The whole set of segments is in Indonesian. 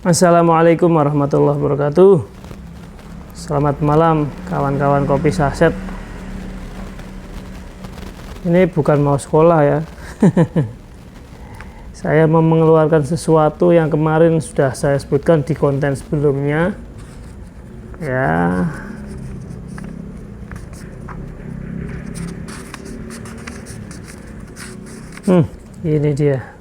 Assalamualaikum warahmatullahi wabarakatuh. Selamat malam kawan-kawan kopi saset. Ini bukan mau sekolah ya. Saya mau mengeluarkan sesuatu yang kemarin sudah saya sebutkan di konten sebelumnya. Ya. Ini dia.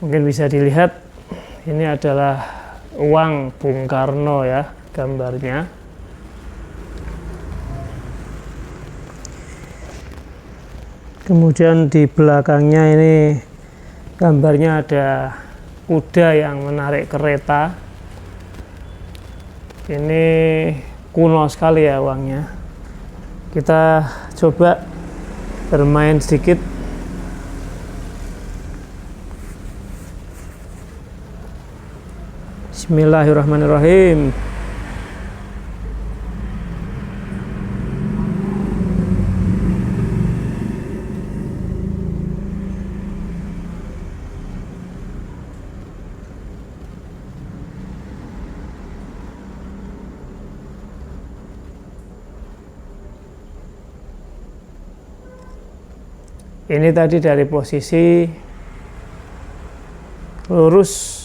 Mungkin bisa dilihat ini adalah uang Bung Karno ya, gambarnya. Kemudian di belakangnya ini gambarnya ada kuda yang menarik kereta. Ini kuno sekali ya uangnya. Kita coba bermain sedikit. Bismillahirrahmanirrahim. Ini tadi dari posisi lurus,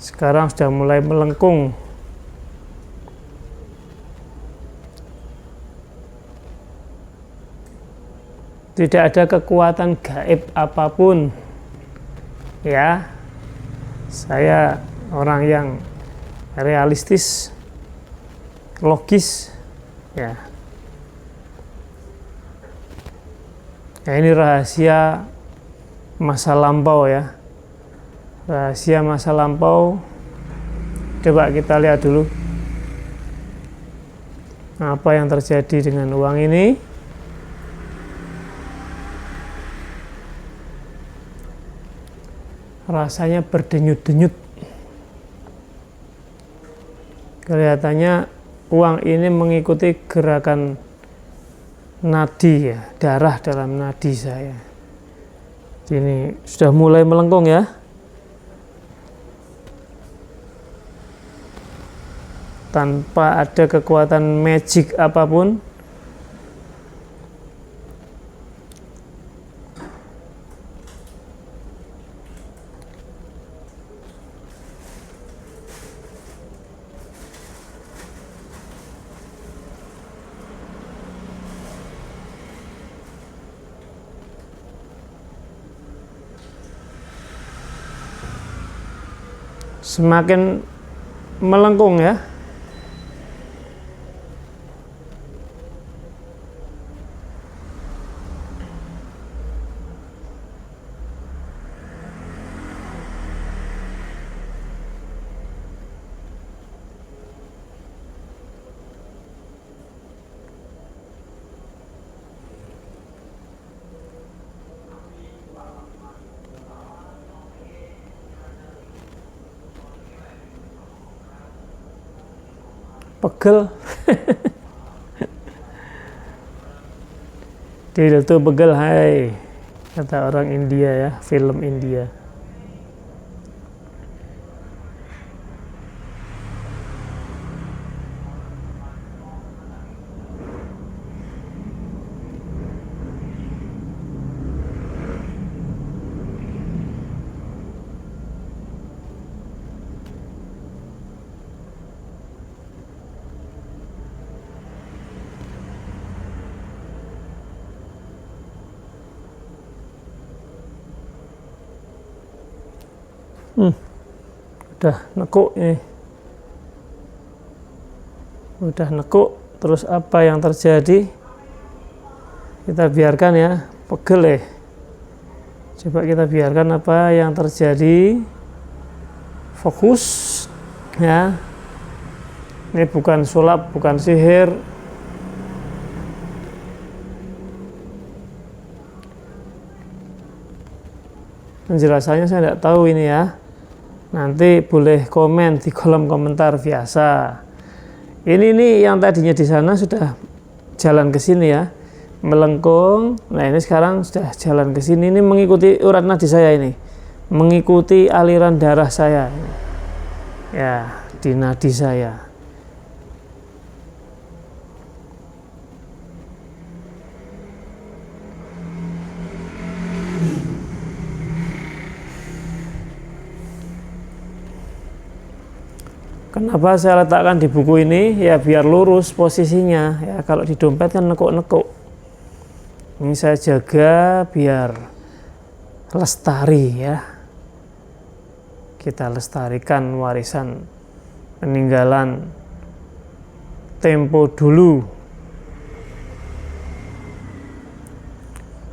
sekarang sudah mulai melengkung. Tidak ada kekuatan gaib apapun ya. Saya orang yang realistis, logis ya. Nah, ini rahasia masa lampau ya. Rahasia masa lampau. Coba kita lihat dulu apa yang terjadi dengan uang ini. Rasanya berdenyut-denyut. Kelihatannya uang ini mengikuti gerakan nadi ya, darah dalam nadi saya. Ini sudah mulai melengkung ya. Tanpa ada kekuatan magic apapun. Semakin melengkung ya. Pegel. Tidak tuh pegel, hai, kata orang India ya, film India. Udah nekuk ini. Udah nekuk, terus apa yang terjadi? Kita biarkan ya, pegel ya. Coba kita biarkan apa yang terjadi. Fokus ya. Ini bukan sulap, bukan sihir. Penjelasannya saya tidak tahu ini ya. nanti boleh komen di kolom komentar biasa. Ini nih yang tadinya di sana sudah jalan ke sini ya, melengkung. Nah ini sekarang sudah jalan ke sini, ini mengikuti urat nadi saya ini, mengikuti aliran darah saya ya, di nadi saya. Kenapa saya letakkan di buku ini? Ya biar lurus posisinya ya, kalau di dompet kan nekuk-nekuk. Ini saya jaga biar lestari ya. Kita lestarikan warisan peninggalan tempo dulu.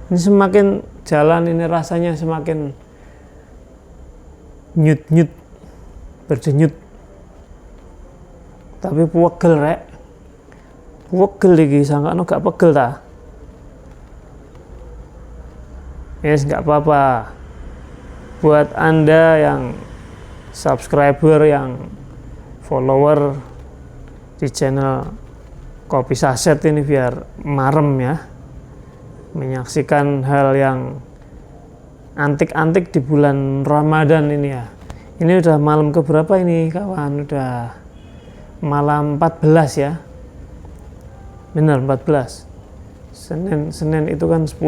Ini semakin jalan ini rasanya semakin nyut-nyut, berdenyut. Tapi pegel rek, pegel lagi, sangkano gak pegel ta? Yes, nggak apa-apa. Buat Anda yang subscriber, yang follower di channel Kopi Saset ini biar marem ya, menyaksikan hal yang antik-antik di bulan Ramadan ini ya. Ini udah malam keberapa ini kawan? Udah malam 14 ya, benar 14. Senin itu kan 10,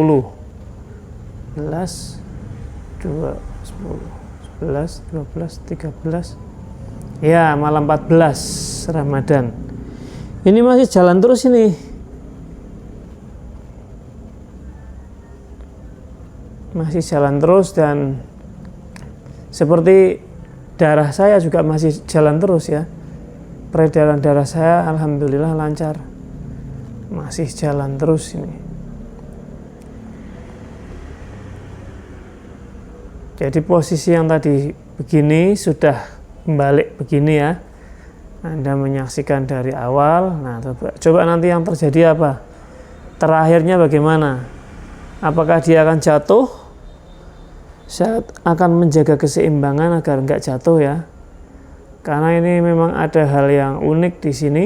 11, 2, 10, 11, 12, 13 ya, malam 14 Ramadan. Ini masih jalan terus ini, masih jalan terus, dan seperti darah saya juga masih jalan terus ya. Peredaran darah saya alhamdulillah lancar, masih jalan terus ini. Jadi posisi yang tadi begini sudah kembali begini ya. Anda menyaksikan dari awal. Nah coba nanti yang terjadi apa, terakhirnya bagaimana, apakah dia akan jatuh? Saya akan menjaga keseimbangan agar nggak jatuh ya. Karena ini memang ada hal yang unik di sini.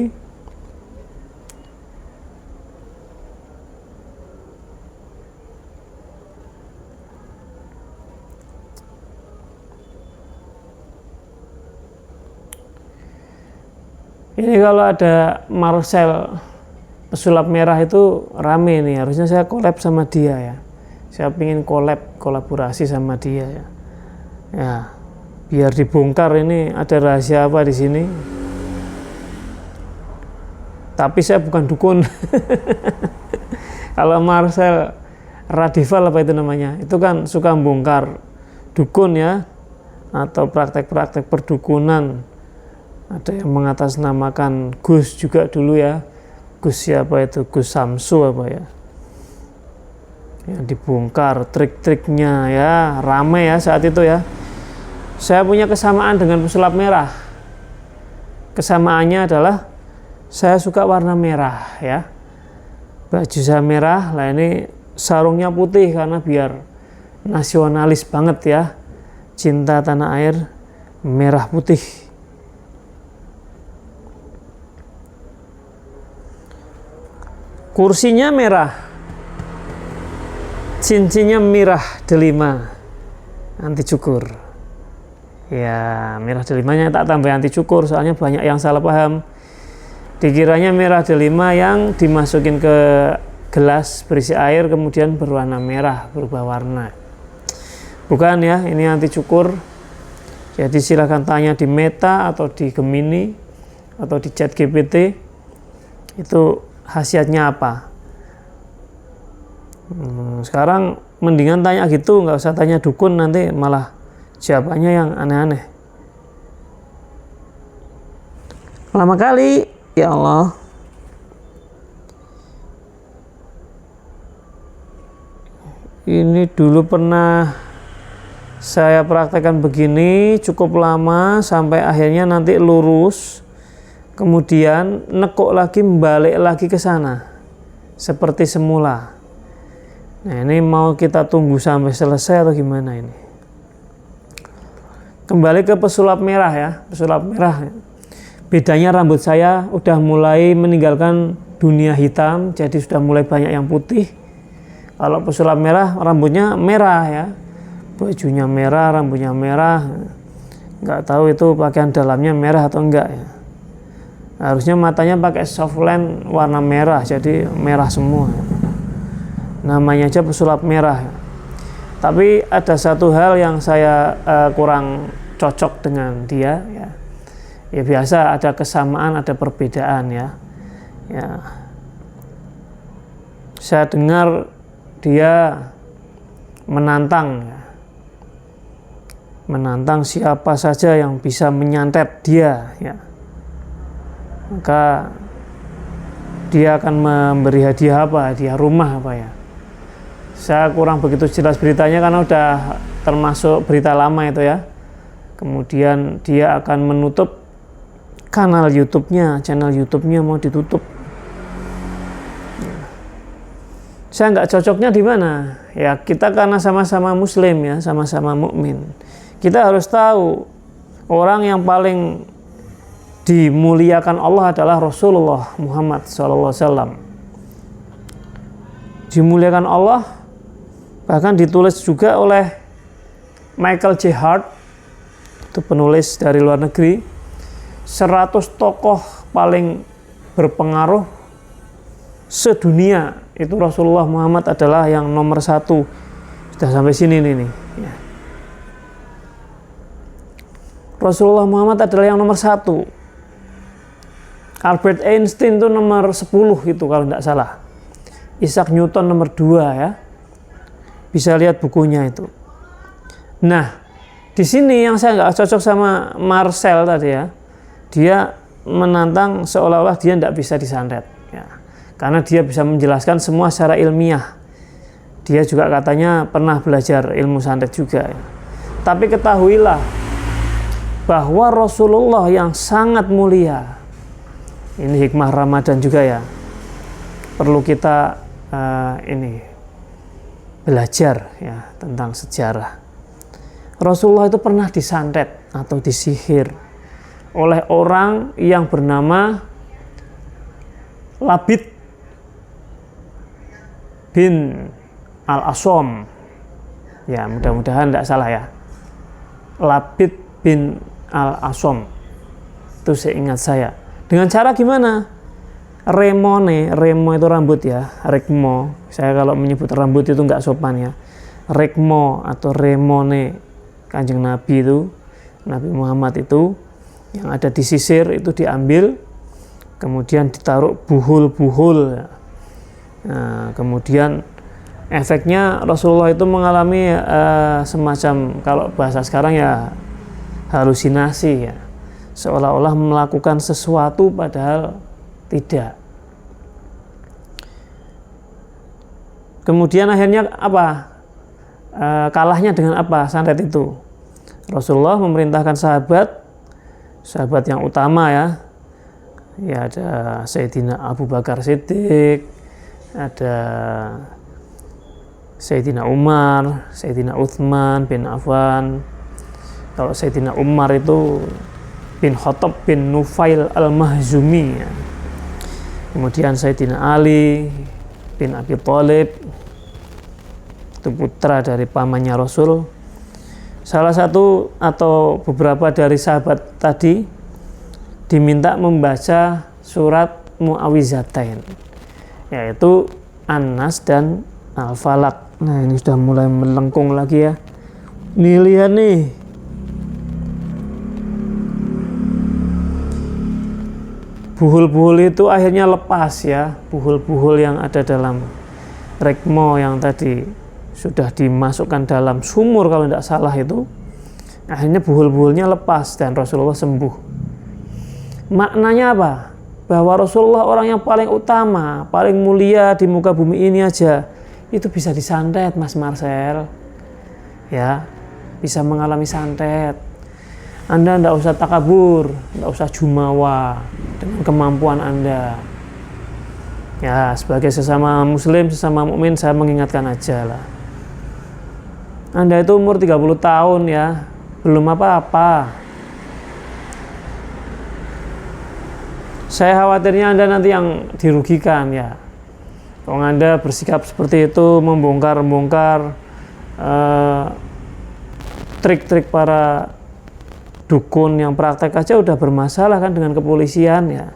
Ini kalau ada Marcel pesulap merah itu rame nih, harusnya saya collab sama dia ya. Saya pingin kolaborasi sama dia ya. Ya. Biar dibongkar ini ada rahasia apa di sini. Tapi saya bukan dukun. Kalau Marcel Radival apa itu namanya, itu kan suka bongkar dukun ya, atau praktek-praktek perdukunan. Ada yang mengatasnamakan Gus juga dulu ya. Gus siapa itu? Gus Samsu apa ya? Yang dibongkar trik-triknya ya, ramai ya saat itu ya. Saya punya kesamaan dengan pesulap merah. Kesamaannya adalah saya suka warna merah ya. Baju saya merah, lah ini sarungnya putih karena biar nasionalis banget ya. Cinta tanah air, merah putih. Kursinya merah. Cincinnya merah delima. Anti cukur. Ya, merah delimanya tak tambah anti cukur, soalnya banyak yang salah paham. Dikiranya merah delima yang dimasukin ke gelas berisi air kemudian berwarna merah, berubah warna. Bukan ya, ini anti cukur. Jadi silahkan tanya di Meta atau di Gemini atau di ChatGPT itu khasiatnya apa. Sekarang mendingan tanya gitu, nggak usah tanya dukun, nanti malah jawabannya yang aneh-aneh. Lama kali, ya Allah. Ini dulu pernah saya praktekkan begini cukup lama sampai akhirnya nanti lurus, kemudian nekuk lagi, balik lagi ke sana seperti semula. Nah ini mau kita tunggu sampai selesai atau gimana ini? Kembali ke pesulap merah ya, pesulap merah. Bedanya rambut saya udah mulai meninggalkan dunia hitam, jadi sudah mulai banyak yang putih. Kalau pesulap merah rambutnya merah ya, bajunya merah, rambutnya merah. Nggak tahu itu pakaian dalamnya merah atau enggak ya. Harusnya matanya pakai softline warna merah, jadi merah semua. Namanya aja pesulap merah. Tapi ada satu hal yang saya kurang cocok dengan dia ya. Ya biasa ada kesamaan, ada perbedaan ya. Ya. Saya dengar dia menantang ya. Menantang siapa saja yang bisa menyantet dia ya. Maka dia akan memberi hadiah apa? Hadiah rumah apa ya? Saya kurang begitu jelas beritanya karena udah termasuk berita lama itu ya. Kemudian dia akan menutup kanal YouTube-nya, channel YouTube-nya mau ditutup. Saya nggak cocoknya di mana? Ya kita karena sama-sama Muslim ya, sama-sama mukmin. Kita harus tahu orang yang paling dimuliakan Allah adalah Rasulullah Muhammad SAW. Dimuliakan Allah, bahkan ditulis juga oleh Michael J. Hart, itu penulis dari luar negeri. 100 tokoh paling berpengaruh sedunia itu Rasulullah Muhammad adalah yang nomor 1. Sudah sampai sini nih ya. Rasulullah Muhammad adalah yang nomor 1. Albert Einstein itu nomor 10 itu kalau tidak salah. Isaac Newton nomor 2 ya. Bisa lihat bukunya itu. Nah, di sini yang saya nggak cocok sama Marcel tadi ya. Dia menantang seolah-olah dia tidak bisa disantet ya. Karena dia bisa menjelaskan semua secara ilmiah. Dia juga katanya pernah belajar ilmu santet juga ya. Tapi ketahuilah bahwa Rasulullah yang sangat mulia, ini hikmah Ramadan juga ya, perlu kita belajar ya tentang sejarah. Rasulullah itu pernah disantet atau disihir oleh orang yang bernama Labid bin Al-Asom. Ya, mudah-mudahan tidak salah ya. Labid bin Al-Asom. Itu seingat saya. Dengan cara gimana? Remo itu rambut ya. Rekmo. Saya kalau menyebut rambut itu nggak sopan ya. Rekmo atau remone Kanjeng Nabi itu, Nabi Muhammad itu, yang ada di sisir itu diambil, kemudian ditaruh buhul-buhul. Nah, kemudian efeknya Rasulullah itu mengalami semacam, kalau bahasa sekarang ya halusinasi ya, seolah-olah melakukan sesuatu padahal tidak. Kemudian akhirnya apa? Kalahnya dengan apa santet itu? Rasulullah memerintahkan sahabat yang utama ya ada Sayyidina Abu Bakar Siddiq, ada Sayyidina Umar, Sayyidina Uthman bin Affan. Kalau Sayyidina Umar itu bin Khattab bin Nufail al-Mahzumi ya. Kemudian Sayyidina Ali bin Abi Thalib, itu putra dari pamannya Rasul. Salah satu atau beberapa dari sahabat tadi diminta membaca surat Mu'awwizatain, yaitu An-Nas dan Al-Falaq. Nah, ini sudah mulai melengkung lagi ya. Nih lihat nih. Buhul-buhul itu akhirnya lepas ya. Buhul-buhul yang ada dalam rekmo yang tadi sudah dimasukkan dalam sumur kalau tidak salah itu, akhirnya buhul-buhulnya lepas dan Rasulullah sembuh. Maknanya apa? Bahwa Rasulullah orang yang paling utama, paling mulia di muka bumi ini aja itu bisa disantet, Mas Marcel ya, bisa mengalami santet. Anda tidak usah takabur, tidak usah jumawa dengan kemampuan Anda ya. Sebagai sesama muslim, sesama mukmin, saya mengingatkan aja lah. Anda itu umur 30 tahun ya, belum apa-apa. Saya khawatirnya Anda nanti yang dirugikan ya. Kalau Anda bersikap seperti itu, membongkar trik-trik para dukun yang praktek aja udah bermasalah kan dengan kepolisian ya.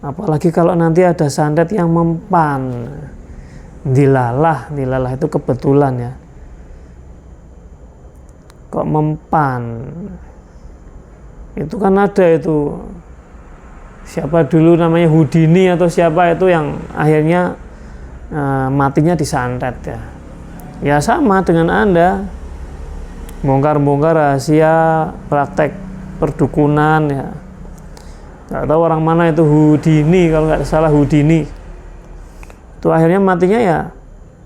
Apalagi kalau nanti ada santet yang mempan. Dilalah itu kebetulan ya. Kok mempan? Itu kan ada itu. Siapa dulu namanya Houdini atau siapa itu yang akhirnya matinya disantet ya. Ya sama dengan Anda. Bongkar-bongkar rahasia praktek perdukunan ya. Nggak tahu orang mana itu Houdini, kalau nggak salah Houdini. Itu akhirnya matinya ya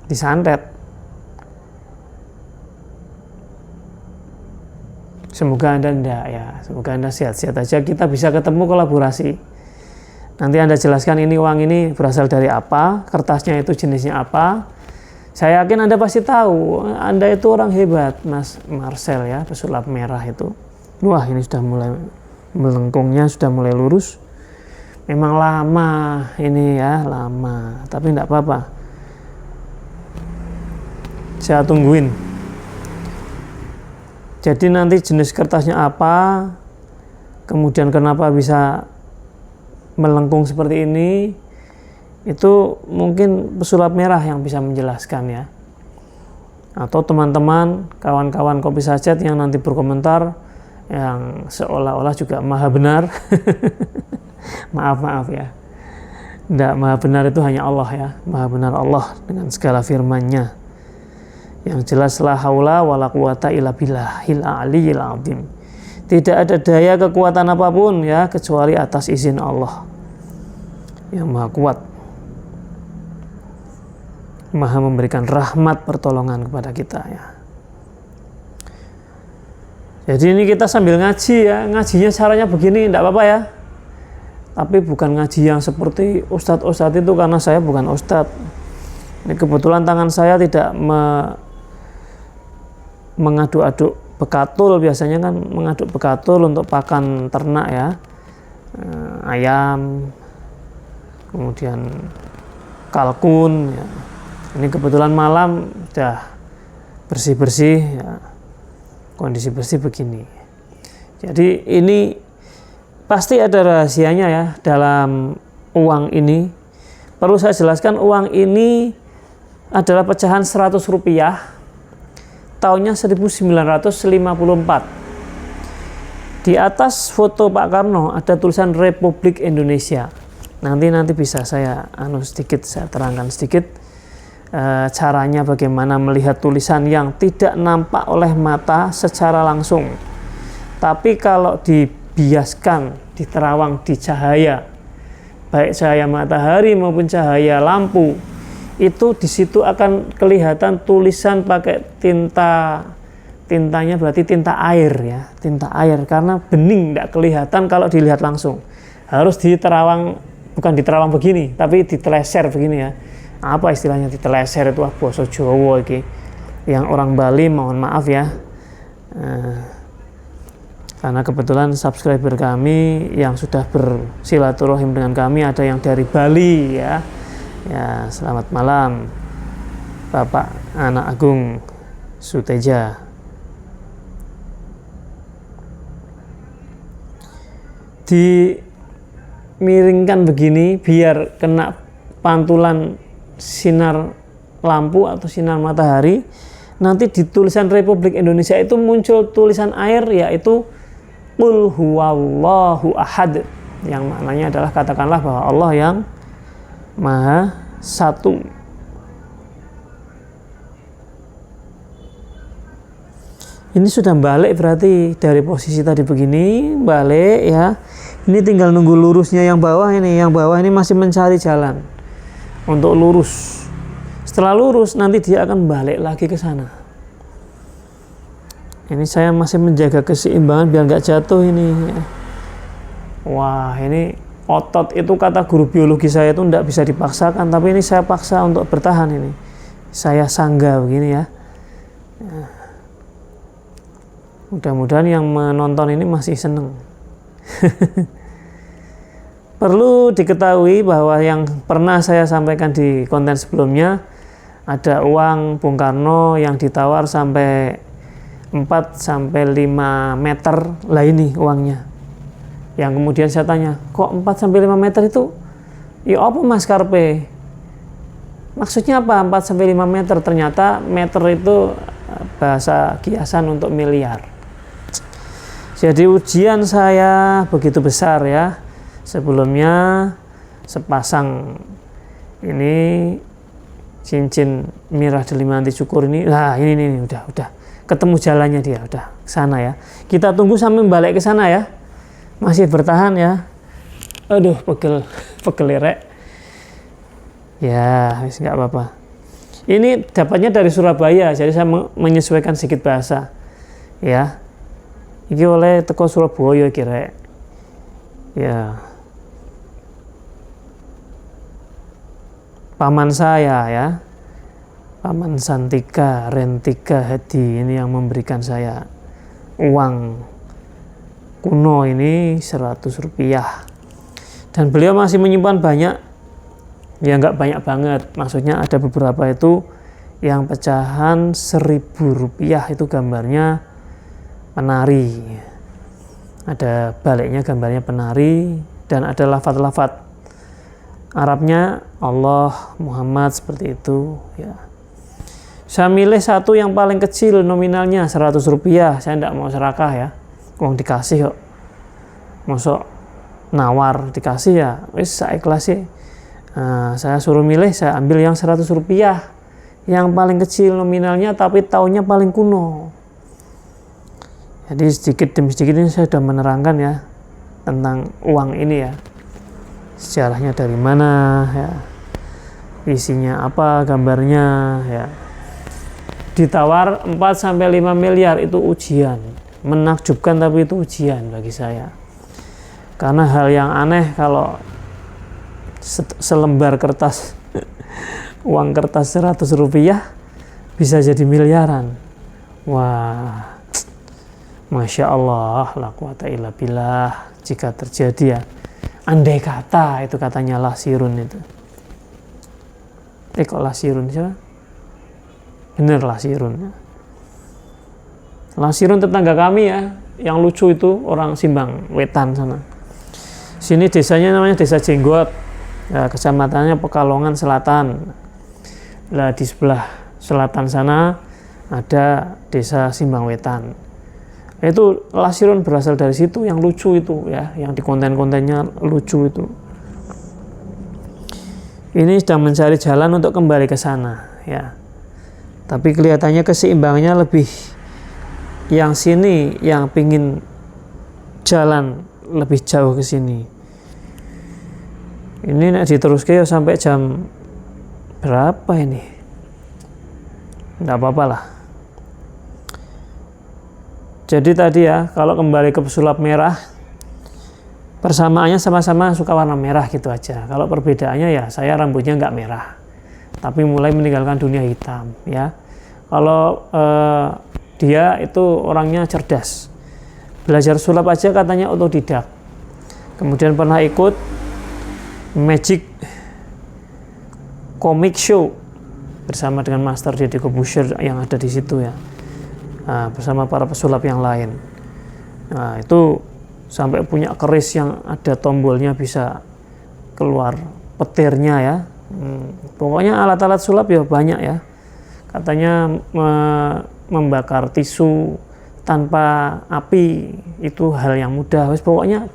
disantet. Semoga Anda enggak ya, semoga Anda sehat-sehat aja. Kita bisa ketemu kolaborasi. Nanti Anda jelaskan ini uang ini berasal dari apa, kertasnya itu jenisnya apa. Saya yakin Anda pasti tahu. Anda itu orang hebat, Mas Marcel ya, pesulap merah itu. Wah, ini sudah mulai melengkungnya, sudah mulai lurus. Memang lama ini ya, lama. Tapi enggak apa-apa. Saya tungguin. Jadi nanti jenis kertasnya apa, kemudian kenapa bisa melengkung seperti ini, itu mungkin pesulap merah yang bisa menjelaskan ya. Atau teman-teman, kawan-kawan Kopi Sajet yang nanti berkomentar yang seolah-olah juga maha benar. Maaf ya. Tidak, maha benar itu hanya Allah ya. Maha benar Allah dengan segala firman-Nya. Yang jelas la haula wala quwata illa billahil aliyil azim. Tidak ada daya kekuatan apapun ya kecuali atas izin Allah yang maha kuat, maha memberikan rahmat pertolongan kepada kita ya. Jadi ini kita sambil ngaji ya, ngajinya caranya begini, tidak apa-apa ya. Tapi bukan ngaji yang seperti ustadz-ustadz itu, karena saya bukan ustadz. Ini kebetulan tangan saya tidak mengaduk-aduk bekatul, biasanya kan mengaduk bekatul untuk pakan ternak ya, ayam, kemudian kalkun ya. Ini kebetulan malam sudah bersih-bersih ya, kondisi bersih begini. Jadi ini pasti ada rahasianya ya dalam uang ini. Perlu saya jelaskan, uang ini adalah pecahan 100 rupiah tahunnya 1954. Di atas foto Pak Karno ada tulisan Republik Indonesia. Nanti bisa saya saya terangkan sedikit caranya bagaimana melihat tulisan yang tidak nampak oleh mata secara langsung. Tapi kalau dibiaskan, diterawang di cahaya, baik cahaya matahari maupun cahaya lampu, itu di situ akan kelihatan tulisan pakai tintanya berarti tinta air ya, tinta air, karena bening tidak kelihatan kalau dilihat langsung. Harus diterawang, bukan diterawang begini, tapi diteleser begini ya. Apa istilahnya diteleser itu? Basa Jawa iki. Yang orang Bali mohon maaf ya. Karena kebetulan subscriber kami yang sudah bersilaturahim dengan kami ada yang dari Bali ya. Ya, selamat malam Bapak Anak Agung Suteja. Dimiringkan begini biar kena pantulan sinar lampu atau sinar matahari. Nanti di tulisan Republik Indonesia itu muncul tulisan air, yaitu Qul huwallahu ahad, yang maknanya adalah katakanlah bahwa Allah yang Maha Satu. Ini sudah balik berarti dari posisi tadi begini, balik ya. Ini tinggal nunggu lurusnya yang bawah ini. Yang bawah ini masih mencari jalan untuk lurus. Setelah lurus nanti dia akan balik lagi ke sana. Ini saya masih menjaga keseimbangan biar nggak jatuh ini. Wah, ini otot itu kata guru biologi saya itu tidak bisa dipaksakan, tapi ini saya paksa untuk bertahan ini. Saya sangga begini ya. Mudah-mudahan yang menonton ini masih seneng. Perlu diketahui bahwa yang pernah saya sampaikan di konten sebelumnya, ada uang Bung Karno yang ditawar sampai 4-5 meter lah, ini uangnya. Yang kemudian saya tanya, kok 4-5 meter itu? Ya apa mas karpe? Maksudnya apa 4-5 meter? Ternyata meter itu bahasa kiasan untuk miliar. Jadi ujian saya begitu besar ya. Sebelumnya sepasang ini cincin mirah delima anti cukur ini, nah ini udah ketemu jalannya dia, udah sana ya. Kita tunggu sampai balik ke sana ya. Masih bertahan ya. Aduh, pegel rek. Ya, wis nggak apa-apa. Ini dapatnya dari Surabaya, jadi saya menyesuaikan sedikit bahasa. Ya. Iki oleh teko Surabaya iki rek. Ya. Paman saya ya, Paman Santika Rentika Hadi ini yang memberikan saya uang kuno ini 100 rupiah. Dan beliau masih menyimpan banyak, ya nggak banyak banget, maksudnya ada beberapa itu yang pecahan 1000 rupiah, itu gambarnya penari, ada baliknya gambarnya penari, dan ada lafadz-lafadz Arabnya Allah, Muhammad, seperti itu ya. Saya milih satu yang paling kecil, nominalnya 100 rupiah. Saya tidak mau serakah ya, uang dikasih kok, masuk nawar dikasih ya wis saya ikhlas sih. Saya suruh milih, saya ambil yang 100 rupiah yang paling kecil nominalnya, tapi tahunnya paling kuno. Jadi sedikit demi sedikit ini saya sudah menerangkan ya tentang uang ini ya, sejarahnya dari mana ya, isinya apa, gambarnya ya. Ditawar 4-5 miliar itu ujian, menakjubkan tapi itu ujian bagi saya. Karena hal yang aneh kalau selembar kertas uang kertas 100 rupiah bisa jadi miliaran. Wah, Masya Allah, la quwata illa billah, jika terjadi ya. Andai kata itu, katanya Lasirun itu. Kok Lasirun siapa? Bener Lasirun. Lasirun tetangga kami ya, yang lucu itu orang Simbang Wetan sana. Sini desanya namanya Desa Jenggot, ya, kecamatannya Pekalongan Selatan. Nah, di sebelah selatan sana ada Desa Simbang Wetan. Itu Lasirun berasal dari situ, yang lucu itu ya, yang di konten-kontennya lucu itu. Ini sedang mencari jalan untuk kembali ke sana ya. Tapi kelihatannya keseimbangannya lebih yang sini, yang pingin jalan lebih jauh ke sini. Ini nek diteruske sampai jam berapa ini? Enggak apa-apa lah. Jadi tadi ya, kalau kembali ke pesulap merah, persamaannya sama-sama suka warna merah gitu aja. Kalau perbedaannya ya, saya rambutnya nggak merah, tapi mulai meninggalkan dunia hitam ya. Kalau dia itu orangnya cerdas, belajar sulap aja katanya otodidak. Kemudian pernah ikut Magic Comic Show bersama dengan Master Deddy Corbuzier yang ada di situ ya, bersama para pesulap yang lain. Nah, itu sampai punya keris yang ada tombolnya, bisa keluar petirnya ya. Pokoknya alat-alat sulap ya banyak ya. Katanya membakar tisu tanpa api itu hal yang mudah. Pokoknya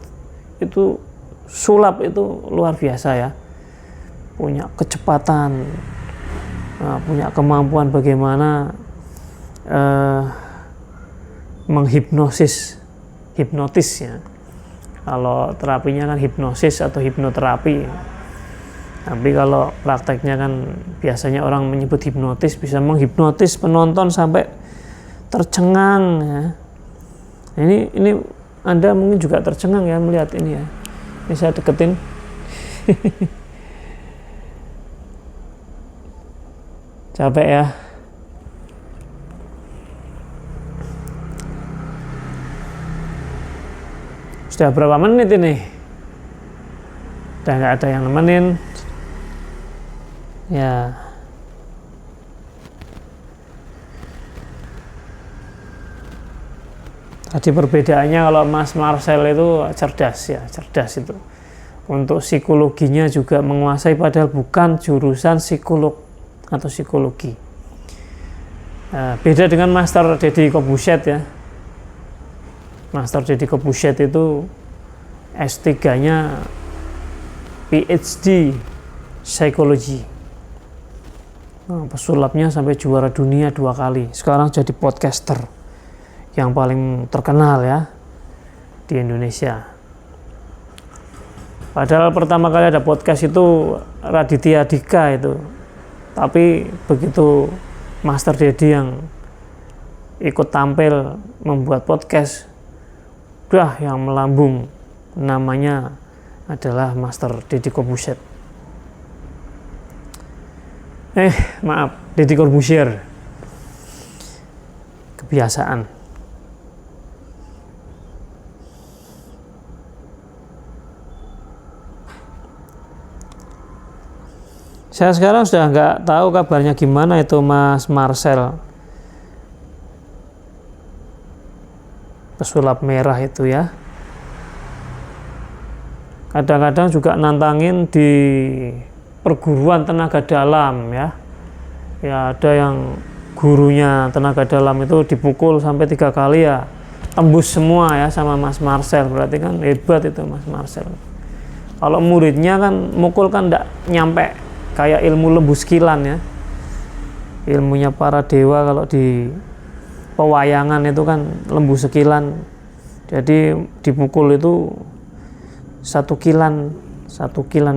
itu sulap itu luar biasa ya. Punya kecepatan, punya kemampuan bagaimana menghipnotis ya. Kalau terapinya kan hipnosis atau hipnoterapi. Tapi kalau prakteknya kan biasanya orang menyebut hipnotis, bisa menghipnotis penonton sampai tercengang ya. Ini Anda mungkin juga tercengang ya melihat ini ya. Ini saya deketin. Capek ya. Sudah berapa menit ini? Udah nggak ada yang nemenin. Ya. Tadi perbedaannya kalau Mas Marcel itu cerdas ya, cerdas itu. Untuk psikologinya juga menguasai padahal bukan jurusan psikolog atau psikologi. Beda dengan Master Deddy Corbuzier ya. Master Deddy Corbuzier itu S3-nya PhD psikologi. Pesulapnya sampai juara dunia 2 kali. Sekarang jadi podcaster yang paling terkenal ya di Indonesia. Padahal pertama kali ada podcast itu Raditya Dika itu. Tapi begitu Master Deddy yang ikut tampil membuat podcast, udah yang melambung namanya adalah Master Deddy Corbuzier. Maaf, Deddy Corbuzier. Kebiasaan. Saya sekarang sudah nggak tahu kabarnya gimana itu Mas Marcel. Pesulap merah itu ya. Kadang-kadang juga nantangin di perguruan tenaga dalam ya. Ya ada yang gurunya tenaga dalam itu dipukul sampai 3 kali ya. Tembus semua ya sama Mas Marcel. Berarti kan hebat itu Mas Marcel. Kalau muridnya kan mukul kan nggak nyampe. Kayak ilmu lembu sekilan ya, ilmunya para dewa kalau di pewayangan itu kan lembu sekilan, jadi dipukul itu 1 kilan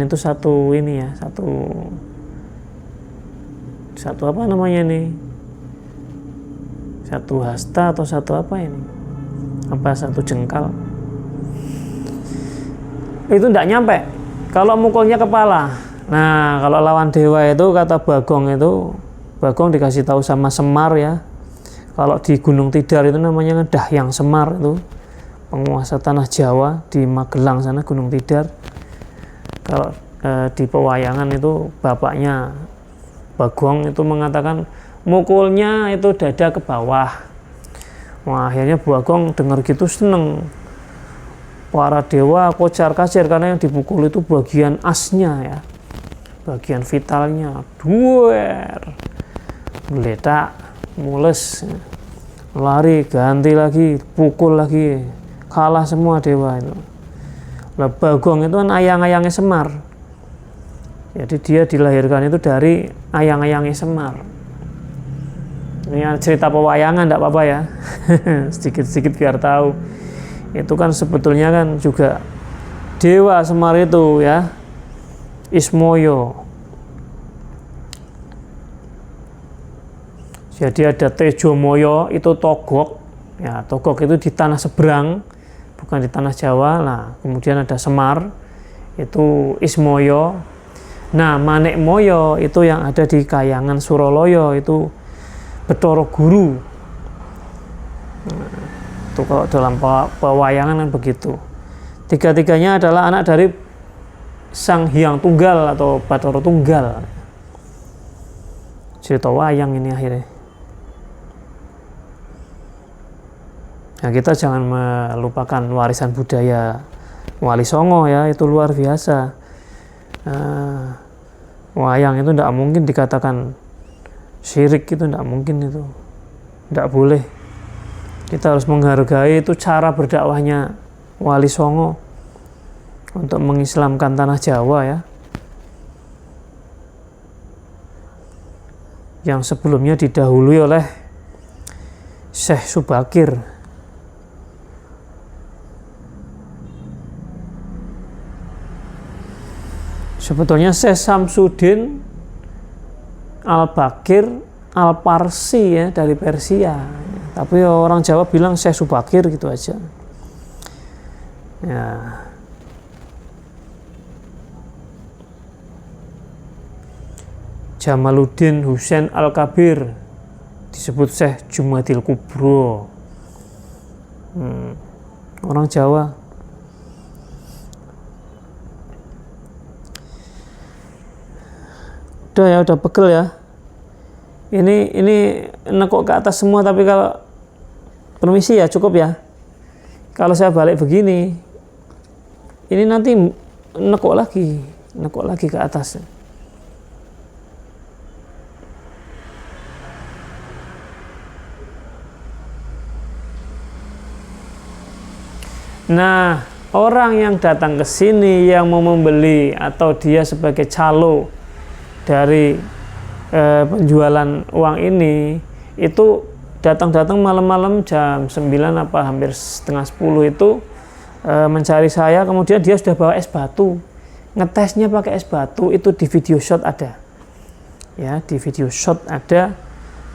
itu satu ini ya, satu apa namanya ini, 1 hasta atau 1 apa ini, apa 1 jengkal itu enggak nyampe kalau mukulnya kepala. Nah, kalau lawan dewa itu kata Bagong dikasih tahu sama Semar ya. Kalau di Gunung Tidar itu namanya Dahyang Semar itu, penguasa tanah Jawa di Magelang sana Gunung Tidar. Kalau di pewayangan itu bapaknya Bagong itu mengatakan mukulnya itu dada ke bawah. Wah, akhirnya Bagong dengar gitu seneng. Para dewa kocar-kacir karena yang dipukul itu bagian asnya ya. Bagian vitalnya geletak, mules, lari, ganti lagi, pukul lagi, kalah semua dewa itu. Lah Bagong itu kan ayang-ayangnya Semar, jadi dia dilahirkan itu dari ayang-ayangnya Semar. Ini cerita pewayangan, enggak apa-apa ya. Sedikit-sedikit biar tahu. Itu kan sebetulnya kan juga dewa Semar itu ya, Ismoyo. Jadi ada Tejomoyo itu Togok ya, Togok itu di tanah seberang bukan di tanah Jawa. Nah kemudian ada Semar itu Ismoyo. Nah Manekmoyo itu yang ada di Kayangan Suroloyo itu Betoro Guru. Nah, itu kalau dalam pewayangan kan begitu. Tiga-tiganya adalah anak dari Sang Hyang Tunggal atau Bathara Tunggal. Cerita wayang ini akhirnya. Nah, kita jangan melupakan warisan budaya Wali Songo ya, itu luar biasa. Wayang itu tidak mungkin dikatakan syirik, itu tidak mungkin, itu tidak boleh. Kita harus menghargai itu cara berdakwahnya Wali Songo untuk mengislamkan tanah Jawa ya, yang sebelumnya didahului oleh Syekh Subakir. Sebetulnya Syekh Samsudin Al-Bakir Al-Parsi ya, dari Persia, tapi orang Jawa bilang Syekh Subakir gitu aja ya. Jamaluddin Husain Al-Kabir disebut Syekh Jumadil Kubro. Orang Jawa udah ya, udah pegel ya. Ini nekuk ke atas semua, tapi kalau permisi ya cukup ya. Kalau saya balik begini, ini nanti nekuk lagi ke atas. Nah, orang yang datang ke sini yang mau membeli atau dia sebagai calo dari penjualan uang ini, itu datang malam-malam jam 9 apa hampir setengah 10 itu mencari saya, kemudian dia sudah bawa es batu. Ngetesnya pakai es batu itu di video shot ada. Ya, di video shot ada,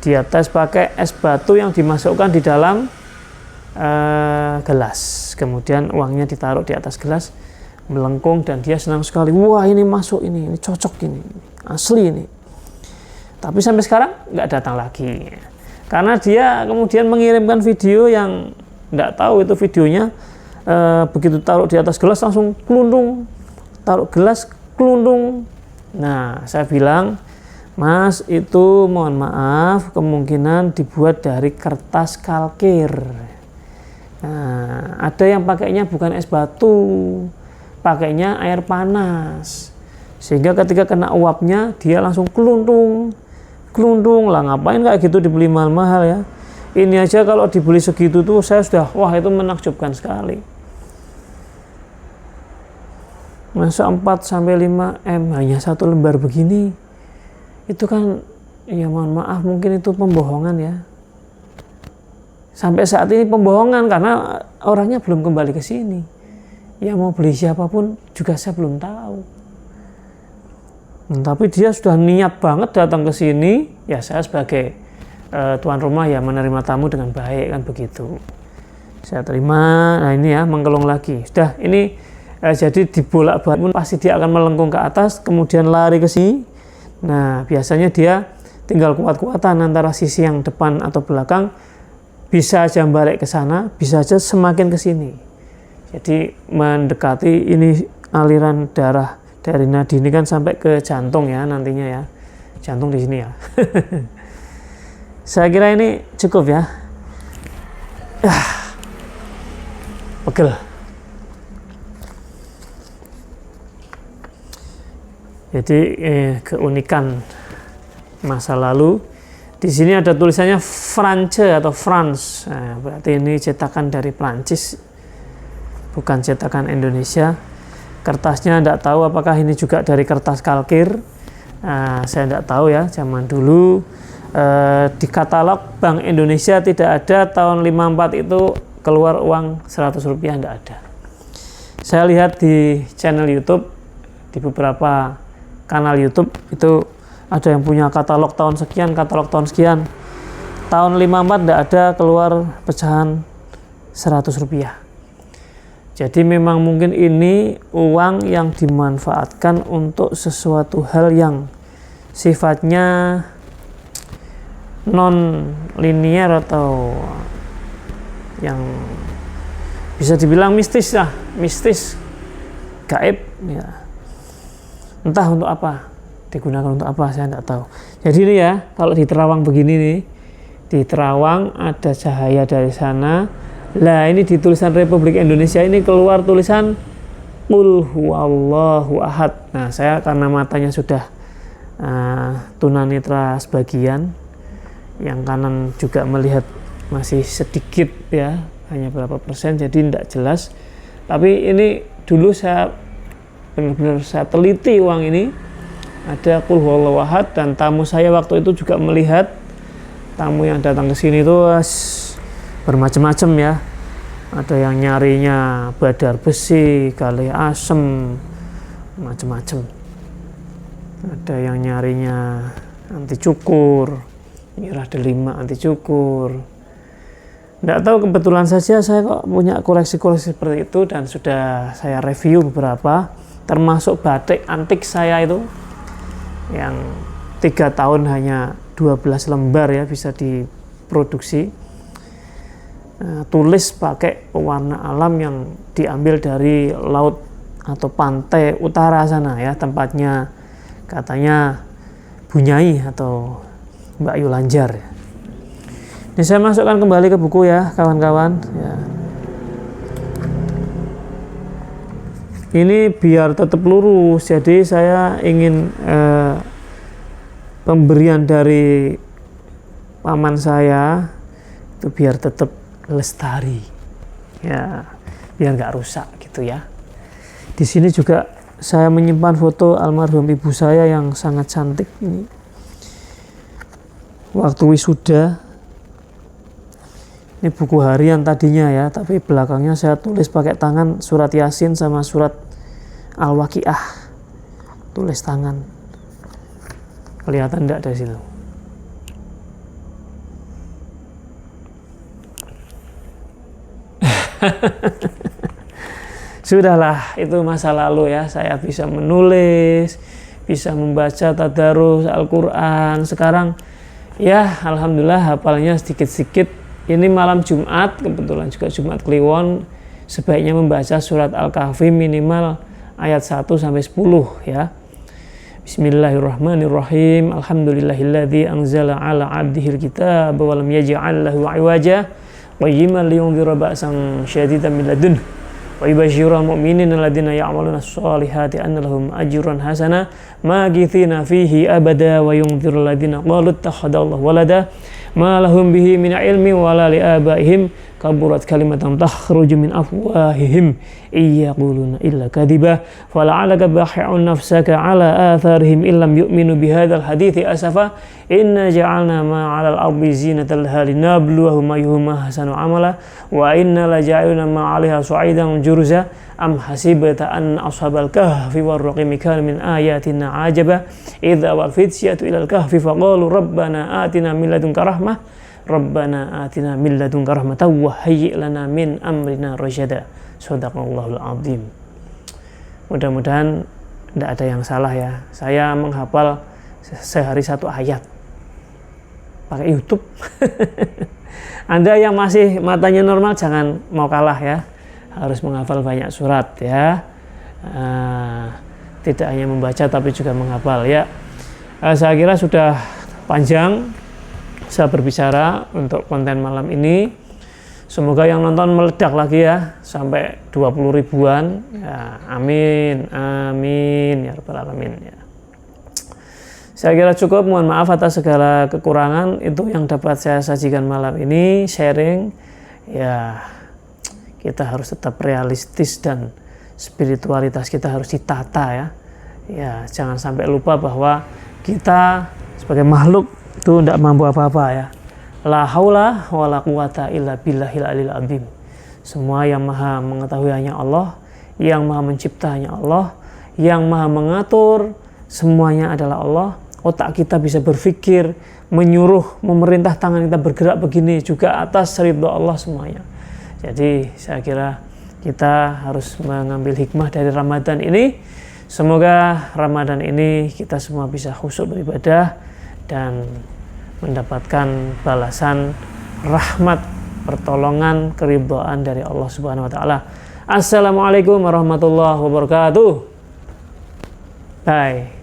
dia tes pakai es batu yang dimasukkan di dalam gelas, kemudian uangnya ditaruh di atas gelas, melengkung, dan dia senang sekali. Wah, ini masuk, ini cocok, ini asli ini. Tapi sampai sekarang nggak datang lagi, karena dia kemudian mengirimkan video yang nggak tahu itu videonya. Begitu taruh di atas gelas langsung kelundung, taruh gelas kelundung. Nah, saya bilang, Mas, itu mohon maaf, kemungkinan dibuat dari kertas kalkir. Nah, ada yang pakainya bukan es batu, pakainya air panas, sehingga ketika kena uapnya dia langsung kelundung lah. Ngapain kayak gitu dibeli mahal-mahal ya? Ini aja kalau dibeli segitu tuh saya sudah, wah, itu menakjubkan sekali. Masa 4-5 M hanya satu lembar begini, itu kan ya mohon maaf, mungkin itu pembohongan ya. Sampai saat ini pembohongan, karena orangnya belum kembali ke sini. Yang mau beli siapapun juga saya belum tahu. Tapi dia sudah niat banget datang ke sini, ya saya sebagai tuan rumah ya menerima tamu dengan baik, kan begitu. Saya terima. Nah, ini ya mengkelung lagi. Sudah, ini jadi dibolak-balik, pasti dia akan melengkung ke atas, kemudian lari ke sini. Nah, biasanya dia tinggal kuat-kuatan antara sisi yang depan atau belakang. Bisa aja balik ke sana, bisa aja semakin ke sini. Jadi mendekati ini aliran darah dari nadi ini kan sampai ke jantung ya nantinya ya. Jantung di sini ya. Saya kira ini cukup ya. Pegel. Jadi keunikan masa lalu. Di sini ada tulisannya France atau France. Nah, berarti ini cetakan dari Prancis, bukan cetakan Indonesia. Kertasnya tidak tahu apakah ini juga dari kertas kalkir. Saya tidak tahu ya. Zaman dulu di katalog Bank Indonesia tidak ada tahun 54 itu keluar uang 100 rupiah, tidak ada. Saya lihat di channel YouTube, di beberapa kanal YouTube itu ada yang punya katalog tahun sekian, katalog tahun sekian. Tahun 54 tidak ada keluar pecahan 100 rupiah. Jadi memang mungkin ini uang yang dimanfaatkan untuk sesuatu hal yang sifatnya non-linier atau yang bisa dibilang mistis lah, mistis, gaib ya. Entah untuk apa digunakan, untuk apa saya tidak tahu. Jadi ini ya, kalau di Terawang begini nih, di Terawang ada cahaya dari sana. Lah ini di tulisan Republik Indonesia ini keluar tulisan Qul huwallahu ahad. Nah, saya karena matanya sudah tunanetra sebagian, yang kanan juga melihat masih sedikit ya, hanya berapa persen, jadi tidak jelas. Tapi ini dulu saya benar-benar saya teliti uang ini. Ada Qul huwallahu ahad, dan tamu saya waktu itu juga melihat, tamu yang datang ke sini itu bermacam-macam ya. Ada yang nyarinya badar besi, galih asem, macam-macam. Ada yang nyarinya anti cukur, mirah delima anti cukur. Tidak tahu, kebetulan saja saya kok punya koleksi-koleksi seperti itu, dan sudah saya review beberapa, termasuk batik antik saya itu yang 3 tahun hanya 12 lembar ya bisa diproduksi. Tulis pakai pewarna alam yang diambil dari laut atau pantai utara sana ya, tempatnya katanya Bunyai atau Mbak Yulanjar. Ini saya masukkan kembali ke buku ya kawan-kawan ya. Ini biar tetap lurus, jadi saya ingin pemberian dari paman saya itu biar tetap lestari ya, biar nggak rusak gitu ya. Di sini juga saya menyimpan foto almarhum ibu saya yang sangat cantik ini waktu wisuda. Ini buku harian tadinya ya, tapi belakangnya saya tulis pakai tangan surat Yasin sama surat Al-Waqiah, tulis tangan. Kelihatan enggak dari situ? Sudahlah, itu masa lalu ya. Saya bisa menulis, bisa membaca tadarus Al-Quran. Sekarang ya alhamdulillah hafalnya sedikit-sedikit. Ini malam Jumat, kebetulan juga Jumat Kliwon, sebaiknya membaca surat Al-Kahfi minimal ayat 1 sampai 10 ya. Bismillahirrahmanirrahim. Alhamdulillahilladzi anzala ala 'abdihil kitaba wa lam yaj'al lahu 'iwaja qayyiman liyunzira ba'san syadidan min ladunhu wa yubashshiral mu'minina alladziina ya'maluna ash-shalihati anna lahum ajran hasana magithina fihi abada wa yunzirul ladziina qalu ittakhadallahu walada ma lahum bihi min ilmi wala li abaihim kaburat kalimatan takhruju min afwahihim iyaquluna illa kadhiba fala'alaka bakhi'un nafsaka ala atharihim illam yu'minu bihadzal hadithi asafa inna ja'alna ma 'alal ardi zinatan laha linabluwahum ayyuhum ahsanu amala wa inna la ja'alna ma 'alaiha su'idan jurza am hasibata an ashabal kahfi warraqimi kana min ayatina ajaba idza wal fityatu ilal kahfi faqalu rabbana atina min ladunka rahmah rabbana atina min ladunka rahmatan wa hayyi' lana min amrina rasyada. Shadaqallahul azim. Mudah-mudahan tidak ada yang salah ya. Saya menghafal sehari 1 ayat pakai YouTube. Anda yang masih matanya normal jangan mau kalah ya, harus menghafal banyak surat ya. Tidak hanya membaca tapi juga menghafal ya. Saya kira sudah panjang saya berbicara untuk konten malam ini. Semoga yang nonton meledak lagi ya sampai 20 ribuan ya. Amin amin ya rabbal alamin ya. Saya kira cukup, mohon maaf atas segala kekurangan itu yang dapat saya sajikan malam ini, sharing ya. Kita harus tetap realistis dan spiritualitas kita harus ditata ya. Ya, jangan sampai lupa bahwa kita sebagai makhluk itu tidak mampu apa-apa ya. La haula wala quwata illa billahil aliyil azim. Semua yang maha mengetahui hanya Allah, yang maha mencipta hanya Allah, yang maha mengatur semuanya adalah Allah. Otak kita bisa berpikir, menyuruh, memerintah tangan kita bergerak begini juga atas ridho Allah semuanya. Jadi saya kira kita harus mengambil hikmah dari Ramadan ini. Semoga Ramadan ini kita semua bisa khusyuk beribadah dan mendapatkan balasan rahmat, pertolongan, keridhaan dari Allah Subhanahu wa taala. Assalamualaikum warahmatullahi wabarakatuh. Bye.